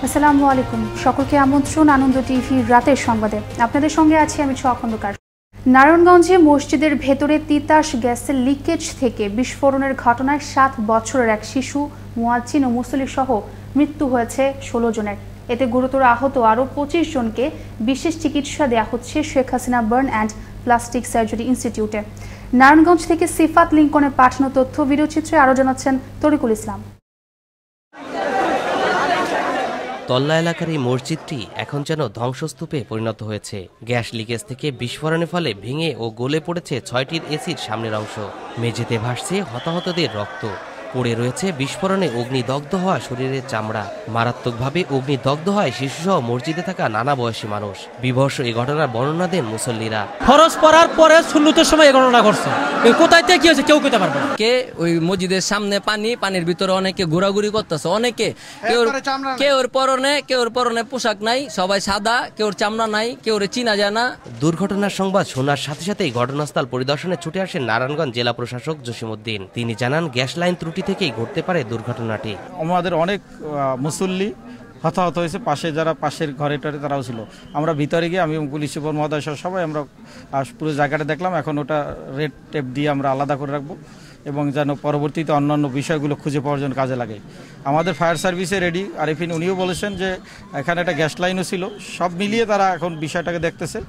আসসালামু আলাইকুম, সকলকে আমন্ত্রণ আনন্দ টিভির রাতের সংবাদে। আপনাদের সঙ্গে আছি আমি ছোয়া খন্দকার। নারায়ণগঞ্জে মসজিদের ভেতরে তিতাস গ্যাসের লিকেজ থেকে বিস্ফোরণের ঘটনায় 7 বছরের এক শিশু, মুয়াজ্জিন ও মুসল্লি সহ মৃত্যু হয়েছে 16 জনের। এতে গুরুতর আহত আরও 25 জনকে বিশেষ চিকিৎসা দেওয়া হচ্ছে Sheikh Hasina burn and plastic surgery ইনস্টিটিউটে। নারায়ণগঞ্জ থেকে সিফাত লিঙ্কনের পাঠানো তথ্য ভিডিওচিত্রে আরও জানাচ্ছেন তরিকুল ইসলাম। তল্লা এলাকার এই মসজিদটি এখন যেন ধ্বংসস্তূপে পরিণত হয়েছে। গ্যাস লিকেজ থেকে বিস্ফোরণের ফলে ভেঙে ও গলে পড়েছে 6টির এসির সামনের অংশ। মেঝেতে ভাসছে হতাহতদের রক্ত। পড়ে রয়েছে বিস্ফোরণে অগ্নিদগ্ধ হওয়া শরীরের চামড়া। মারাত্মকভাবে অগ্নিদগ্ধ হয় শিশুসহ মসজিদে থাকা নানা বয়সী মানুষ। বিভৎস এই ঘটনার বর্ণনা দেন মুসল্লিরা। ফরজ পড়ার পরে সুন্নতের সময় এই ঘটনা ঘটছে। কোথায় থেকে কি হয়েছে কেউ কইতে পারবে না। কে ওই মসজিদের সামনে পানির ভিতরে অনেকে ঘোরাঘুরি করতেছে। অনেকে কেউর পরনে পোশাক নাই, সবাই সাদা, কেউর চামড়া নাই, কেউর চিনা যায় না। দুর্ঘটনার সংবাদ শোনার সাথে সাথেই ঘটনাস্থল পরিদর্শনে ছুটে আসেন নারায়ণগঞ্জ জেলা প্রশাসক জসিমউদ্দিন। তিনি জানান, গ্যাস লাইন ত্রুটি থেকেই ঘটতে পারে দুর্ঘটনাটি। আমাদের অনেক মুসল্লি হতাহত হয়েছে, যারা পাশের ঘরে তারাও ছিল। আমরা ভিতরে গিয়ে আমি পুলিশ সুপার মহোদয় সবাই আমরা পুরো জায়গাটা দেখলাম। এখন ওটা রেড টেপ দিয়ে আমরা আলাদা করে রাখবো এবং যেন পরবর্তীতে অন্যান্য বিষয়গুলো খুঁজে পাওয়ার জন্য কাজে লাগে। আমাদের ফায়ার সার্ভিসে রেডি। আরিফিন উনিও বলেছেন যে এখানে একটা গ্যাস লাইনও ছিল। সব মিলিয়ে তারা এখন বিষয়টাকে দেখতেছে।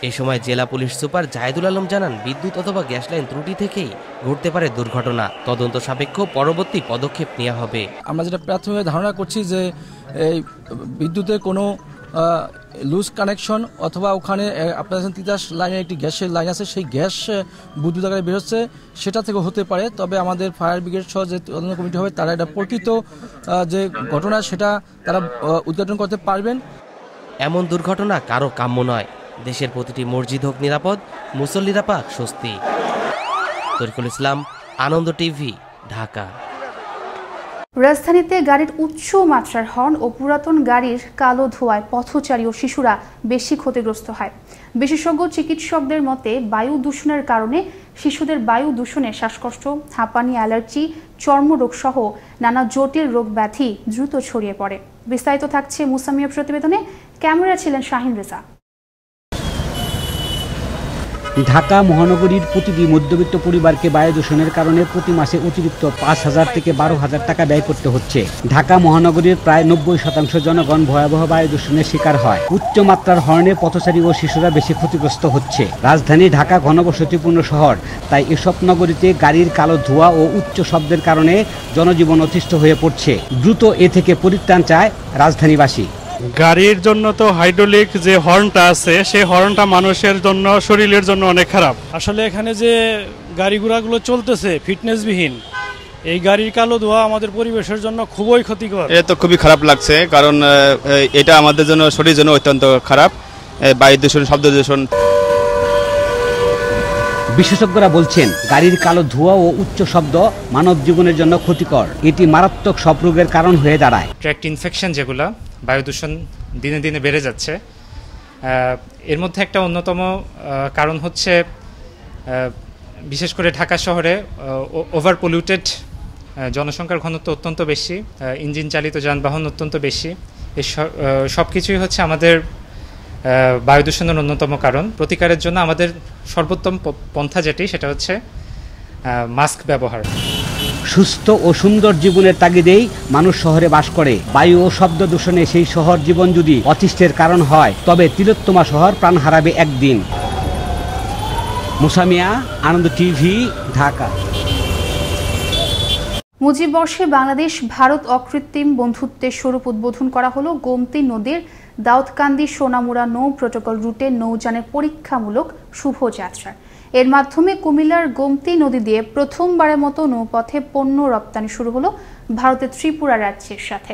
এ সময় জেলা পুলিশ সুপার জাহিদুল আলম জানান, বিদ্যুৎ অথবা গ্যাস লাইন ত্রুটি থেকেই ঘটতে পারে দুর্ঘটনা। তদন্ত সাপেক্ষ পরবর্তী পদক্ষেপ নেওয়া হবে। আমরা যেটা প্রাথমিক ধারণা করছি যে এই বিদ্যুতের কোনো লুজ কানেকশন অথবা ওখানে আপনার তিতাস লাইনের একটি গ্যাসের লাইন আছে, সেই গ্যাস বিদ্যুৎ আকারে বেরোচ্ছে, সেটা থেকে হতে পারে। তবে আমাদের ফায়ার ব্রিগেড সহ যে তদন্ত কমিটি হবে তারা এটা প্রকৃত যে ঘটনা সেটা তারা উদ্ঘাটন করতে পারবেন। এমন দুর্ঘটনা কারো কাম্য নয়। দেশের প্রতিটি মসজিদ হোক নিরাপদ, মুসল্লিরা পাক স্বস্তি। তরিকুল ইসলাম, আনন্দ টিভি, ঢাকা। রাজধানীতে গাড়ির উচ্চ মাত্রার হর্ন ও পুরাতন গাড়ির কালো ধোঁয়ায় পথচারী ও শিশুরা বেশি ক্ষতিগ্রস্ত হয়। বিশেষজ্ঞ চিকিৎসকদের মতে বায়ু দূষণের কারণে শিশুদের বায়ু দূষণে শ্বাসকষ্ট, হাঁপানি, অ্যালার্জি, চর্মরোগ সহ নানা জটিল রোগ ব্যাধি দ্রুত ছড়িয়ে পড়ে। বিস্তারিত থাকছে মুসামিয়া প্রতিবেদনে। ক্যামেরা ছিলেন শাহিন রেজা। ঢাকা মহানগরীর প্রতিটি মধ্যবিত্ত পরিবারকে বায়ু দূষণের কারণে প্রতি মাসে অতিরিক্ত 5,000 থেকে 12,000 টাকা ব্যয় করতে হচ্ছে। ঢাকা মহানগরীর প্রায় 90% জনগণ ভয়াবহ বায়ু দূষণের শিকার হয়। উচ্চমাত্রার হর্নে পথচারী ও শিশুরা বেশি ক্ষতিগ্রস্ত হচ্ছে। রাজধানী ঢাকা ঘনবসতিপূর্ণ শহর, তাই এসব নগরীতে গাড়ির কালো ধোঁয়া ও উচ্চ শব্দের কারণে জনজীবন অতিষ্ঠ হয়ে পড়ছে। দ্রুত এ থেকে পরিত্রাণ চায় রাজধানীবাসী। গাড়ির জন্য তো হাইড্রোলিক যে হর্নটা আছে, সেই হর্নটা মানুষের জন্য, শরীরের জন্য অনেক খারাপ। আসলে এখানে যে গাড়ি ঘোড়াগুলো চলতেছে ফিটনেসবিহীন, এই গাড়ির কালো ধোঁয়া আমাদের পরিবেশের জন্য খুবই ক্ষতিকর। এটা তো খুবই খারাপ লাগছে, কারণ এটা আমাদের জন্য, শরীরের জন্য অত্যন্ত খারাপ। বায়ু দূষণ, শব্দ দূষণ। বিশেষজ্ঞরা বলছেন, গাড়ির কালো ধোঁয়া ও উচ্চ শব্দ মানব জীবনের জন্য ক্ষতিকর। এটি মারাত্মক সব রোগের কারণ হয়ে দাঁড়ায়। ট্র্যাক্ট ইনফেকশন, যেগুলো বায়ু দূষণ দিনে দিনে বেড়ে যাচ্ছে, এর মধ্যে একটা অন্যতম কারণ হচ্ছে বিশেষ করে ঢাকা শহরে ওভার পলিউটেড, জনসংখ্যার ঘনত্ব অত্যন্ত বেশি, ইঞ্জিন চালিত যানবাহন অত্যন্ত বেশি। এই সব কিছুই হচ্ছে আমাদের বায়ু দূষণের অন্যতম কারণ। প্রতিকারের জন্য আমাদের সর্বোত্তম পন্থা যেটি, সেটা হচ্ছে মাস্ক ব্যবহার। সুস্থ ও সুন্দর জীবনের তাগিদেই মানুষ শহরে বাস করে। বায়ু ও শব্দ দূষণে সেই শহর জীবন যদি অতিষ্ঠের কারণ হয়, তবে তিলোত্তমা শহর প্রাণ হারাবে একদিন। মুসামিয়া, আনন্দ টিভি, ঢাকা। মুজিব বর্ষে বাংলাদেশ ভারত অকৃত্রিম বন্ধুত্বের স্বরূপ উদ্বোধন করা হলো গোমতী নদীর দাউদকান্দি সোনামুড়া নৌ প্রোটোকল রুটে নৌযানের পরীক্ষামূলক শুভযাত্রা। এর মাধ্যমে কুমিল্লার গোমতী নদী দিয়ে প্রথমবারের মতো নৌপথে পণ্য রপ্তানি শুরু হলো ভারতের ত্রিপুরা রাজ্যের সাথে।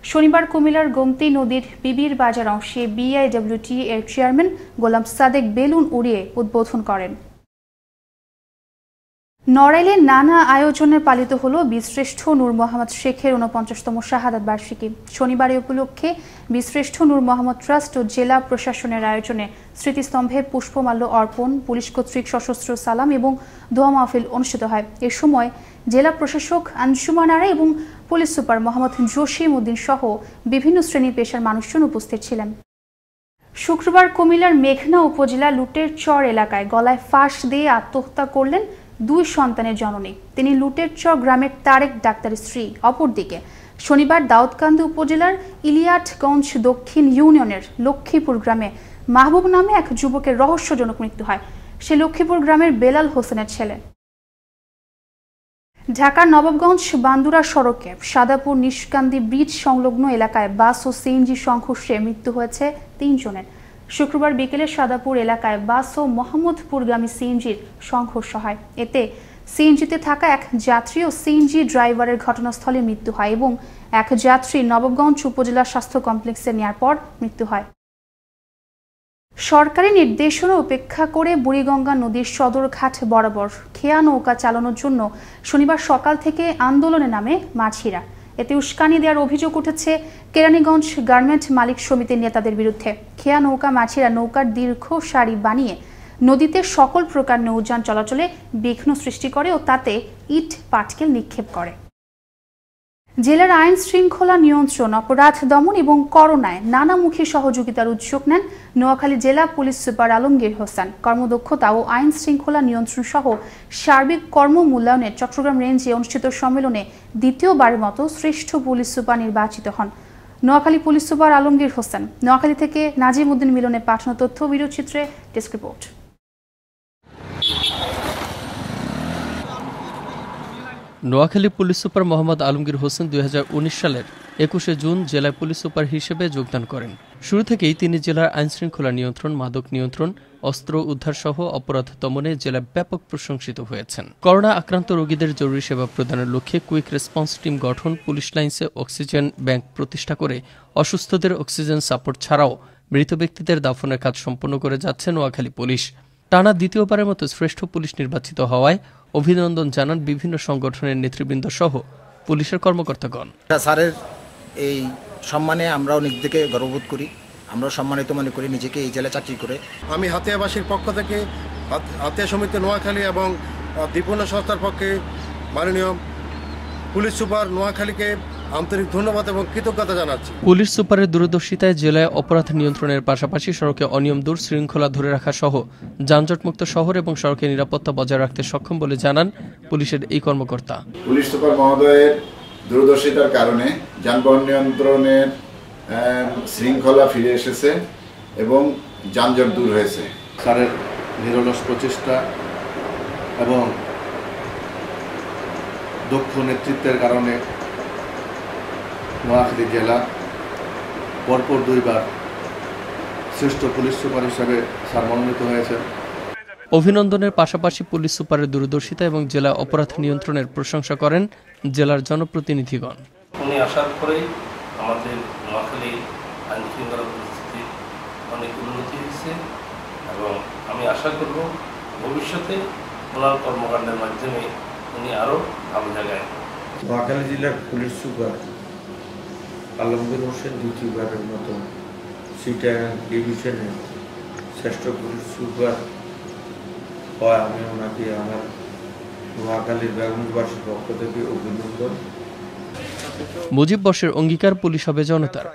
শনিবার কুমিল্লার গোমতী নদীর বিবির বাজার অংশে বিআইডব্লিউটি এর চেয়ারম্যান গোলাম সাদেক বেলুন উড়িয়ে উদ্বোধন করেন। নড়াইলে নানা আয়োজনে পালিত হলো বীরশ্রেষ্ঠ নূর মোহাম্মদ শেখের 49তম শাহাদাত বার্ষিকী। শনিবার এই উপলক্ষে বীরশ্রেষ্ঠ নূর মোহাম্মদ ট্রাস্ট ও জেলা প্রশাসনের আয়োজনে স্মৃতিস্তম্ভে পুষ্পমাল্য অর্পণ, পুলিশ কর্তৃক সশস্ত্র সালাম এবং দোয়া মাহফিল অনুষ্ঠিত হয়। এ সময় জেলা প্রশাসক আঞ্জুমান আরা এবং পুলিশ সুপার মোহাম্মদ জসিম উদ্দিন সহ বিভিন্ন শ্রেণী পেশার মানুষজন উপস্থিত ছিলেন। শুক্রবার কুমিল্লার মেঘনা উপজেলা লুটের চর এলাকায় গলায় ফাঁস দিয়ে আত্মহত্যা করলেন 2 সন্তানের জননী। তিনি লুটের চর গ্রামের তারেক ডাক্তারের স্ত্রী। অপরদিকে শনিবার দাউদকান্দি উপজেলার ইলিয়াটগঞ্জ দক্ষিণ ইউনিয়নের লক্ষ্মীপুর গ্রামে মাহবুব নামে এক যুবকের রহস্যজনক মৃত্যু হয়। সে লক্ষ্মীপুর গ্রামের বেলাল হোসেনের ছেলে। ঢাকার নবাবগঞ্জ বান্দুরা সড়কে সাদাপুর নিশকান্দি ব্রিজ সংলগ্ন এলাকায় বাস ও সিএনজি সংঘর্ষে মৃত্যু হয়েছে 3 জনের। শুক্রবার বিকেলে সাদাপুর এলাকায় বাস ও মোহাম্মদপুরগামী সিএনজির সংঘর্ষ হয়। এতে সিএনজিতে থাকা এক যাত্রী ও সিএনজি ড্রাইভারের ঘটনাস্থলে মৃত্যু হয় এবং এক যাত্রী নবাবগঞ্জ উপজেলা স্বাস্থ্য কমপ্লেক্সে নেওয়ার পর মৃত্যু হয়। সরকারি নির্দেশনা উপেক্ষা করে বুড়িগঙ্গা নদীর সদরঘাট বরাবর খেয়া নৌকা চালানোর জন্য শনিবার সকাল থেকে আন্দোলনে নামে মাঝিরা। এতে উস্কানি দেওয়ার অভিযোগ উঠেছে কেরানীগঞ্জ গার্মেন্ট মালিক সমিতির নেতাদের বিরুদ্ধে। খেয়া নৌকা মাঝিরা নৌকার দীর্ঘ সারি বানিয়ে নদীতে সকল প্রকার নৌযান চলাচলে বিঘ্ন সৃষ্টি করে ও তাতে ইট পাটকেল নিক্ষেপ করে। জেলার আইন শৃঙ্খলা নিয়ন্ত্রণ, অপরাধ দমন এবং করোনায় নানামুখী সহযোগিতার উদ্যোগ নেন নোয়াখালী জেলা পুলিশ সুপার আলমগীর হোসেন। কর্মদক্ষতা ও আইন শৃঙ্খলা নিয়ন্ত্রণ সহ সার্বিক কর্ম মূল্যায়নে চট্টগ্রাম রেঞ্জে অনুষ্ঠিত সম্মেলনে দ্বিতীয়বারের মতো শ্রেষ্ঠ পুলিশ সুপার নির্বাচিত হন নোয়াখালী পুলিশ সুপার আলমগীর হোসেন। নোয়াখালী থেকে নাজিম উদ্দিন মিলনে পাঠানো তথ্য ভিডিওচিত্রে desk report. Noakhali police super Mohammad Alamgir Hossain 2019 সালের 21শে জুন জেলায় পুলিশ সুপার হিসেবে যোগদান করেন। শুরু থেকেই তিনি জেলার আইনশৃঙ্খলা নিয়ন্ত্রণ, মাদক নিয়ন্ত্রণ, অস্ত্র উদ্ধার সহ অপরাধ দমনে জেলায় ব্যাপক প্রশংসিত হয়েছেন। করোনা আক্রান্ত রোগীদের জরুরি সেবা প্রদানের লক্ষ্যে কুইক রেসপন্স টিম গঠন, পুলিশ লাইন্সে অক্সিজেন ব্যাংক প্রতিষ্ঠা করে অসুস্থদের অক্সিজেন সাপোর্ট ছাড়াও মৃত ব্যক্তিদের দাফনের কাজ সম্পন্ন করে যাচ্ছে নোয়াখালী পুলিশ। টানা দ্বিতীয়বারের মতো শ্রেষ্ঠ পুলিশ নির্বাচিত হওয়ায় অভিনন্দন জানান বিভিন্ন সংগঠনের নেতৃবৃন্দ সহ পুলিশের কর্মকর্তাগণ। স্যারের এই সম্মানে আমরাও নিজেকে গর্ববোধ করি, আমরাও সম্মানিত মনে করি নিজেকে এই জেলায় চাকরি করে। আমি হাতিয়াবাসীর পক্ষ থেকে, হাতিয়া সমিতি নোয়াখালী এবং দীপন্ন সংস্থার পক্ষে মাননীয় পুলিশ সুপার নোয়াখালীকে আন্তরিক ধন্যবাদ এবং কৃতজ্ঞতা জানাচ্ছি। পুলিশ সুপারের দূরদর্শিতায় জেলায় অপরাধ নিয়ন্ত্রণের পাশাপাশি সড়কে অনিয়ম দূর, শৃঙ্খলা ধরে রাখা সহ যানজটমুক্ত শহর এবং সড়কের নিরাপত্তা বজায় রাখতে সক্ষম বলে জানান পুলিশের এই কর্মকর্তা। পুলিশ সুপার মহোদয়ের দূরদর্শিতার কারণে যানবাহন নিয়ন্ত্রণের শৃঙ্খলা ফিরে এসেছে এবং যানজট দূর হয়েছে। স্যারের নিরলস প্রচেষ্টা এবং দক্ষ নেতৃত্বের কারণে নোয়াখালী জেলা পরপর 2 বার শ্রেষ্ঠ পুলিশ সুপার হিসেবে স্যার মনোনীত হয়েছে। অভিনন্দনের পাশাপাশি পুলিশ সুপারের দূরদর্শিতা এবং জেলা অপরাধ নিয়ন্ত্রণের প্রশংসা করেন জেলার জনপ্রতিনিধিগণ। উনি আসার পরেই আমাদের নোয়াখালী আইন শৃঙ্খলা পরিস্থিতির অনেক উন্নতি হয়েছে এবং আমি আশা করব ভবিষ্যতে ওনার কর্মকাণ্ডের মাধ্যমে উনি আরও ভালো জায়গায়। নোয়াখালী জেলার পুলিশ সুপার আলমগীর হোসেন দ্বিতীয়বারের মতো সিটাগাং ডিভিশনে শ্রেষ্ঠ পুলিশ সুপার হয়, আমি ওনাকে আমার নোয়াখালীর বেগমবাসীর পক্ষ থেকে অভিনন্দন। মুজিব বর্ষের অঙ্গীকার পুলিশ হবে জনতার।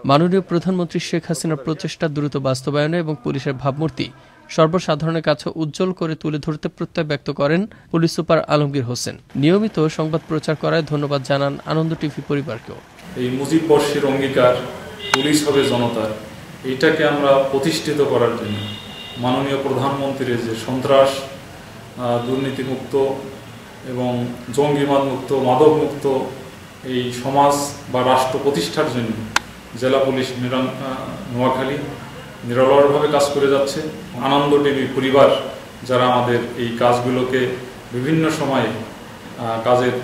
মাননীয় প্রধানমন্ত্রী শেখ হাসিনার প্রচেষ্টা দ্রুত বাস্তবায়নে এবং পুলিশের ভাবমূর্তি সর্বসাধারণের কাছে উজ্জ্বল করে তুলে ধরতে প্রত্যয় ব্যক্ত করেন পুলিশ সুপার আলমগীর হোসেন। নিয়মিত সংবাদ প্রচার করায় ধন্যবাদ জানান আনন্দ টিভি পরিবারকেও। এই মুজিব বর্ষের অঙ্গীকার পুলিশ হবে জনতার, এইটাকে আমরা প্রতিষ্ঠিত করার জন্য মাননীয় প্রধানমন্ত্রীর যে সন্ত্রাস, দুর্নীতিমুক্ত এবং জঙ্গিবাদ মুক্ত, মাদক মুক্ত এই সমাজ বা রাষ্ট্র প্রতিষ্ঠার জন্য জেলা পুলিশ নোয়াখালী নিরলসভাবে কাজ করে যাচ্ছে। আনন্দ টিভি পরিবার যারা আমাদের এই কাজগুলোকে বিভিন্ন সময়ে কাজের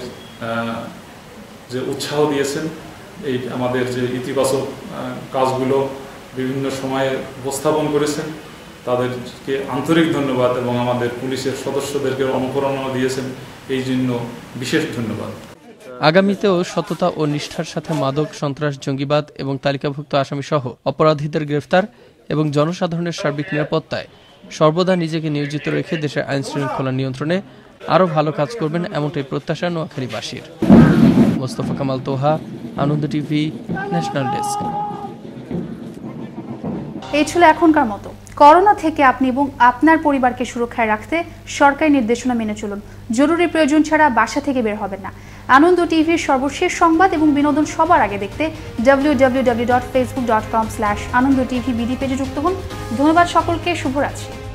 যে উৎসাহ দিয়েছেন, এই আমাদের যে ইতিবাচক কাজগুলো বিভিন্ন সময়ে উপস্থাপন করেছেন, তাদেরকে আন্তরিক ধন্যবাদ এবং আমাদের পুলিশের সদস্যদেরকে অনুপ্রেরণা দিয়েছেন, এই জন্য বিশেষ ধন্যবাদ। আগামীতেও সততা ও নিষ্ঠার সাথে মাদক, সন্ত্রাস, জঙ্গিবাদ এবং তালিকাভুক্ত আসামি সহ অপরাধীদের গ্রেফতার এবং জনসাধারণের সার্বিক নিরাপত্তায় সর্বদা নিজেকে নিয়োজিত রেখে দেশের আইন শৃঙ্খলা নিয়ন্ত্রণে আরও ভালো কাজ করবেন, এমনটাই প্রত্যাশা নোয়াখালীবাসীর। মোস্তফা কামাল তোহা, আনন্দ টিভি, ন্যাশনাল ডেস্ক। এই ছিল এখনকার মতো। করোনা থেকে আপনি এবং আপনার পরিবারকে সুরক্ষায় রাখতে সরকারি নির্দেশনা মেনে চলুন। জরুরি প্রয়োজন ছাড়া বাসা থেকে বের হবেন না। আনন্দ টিভির সর্বশেষ সংবাদ এবং বিনোদন সবার আগে দেখতে www.facebook.com/anondotvbd পেজে যুক্ত হন। ধন্যবাদ সকলকে, শুভরাত্রি।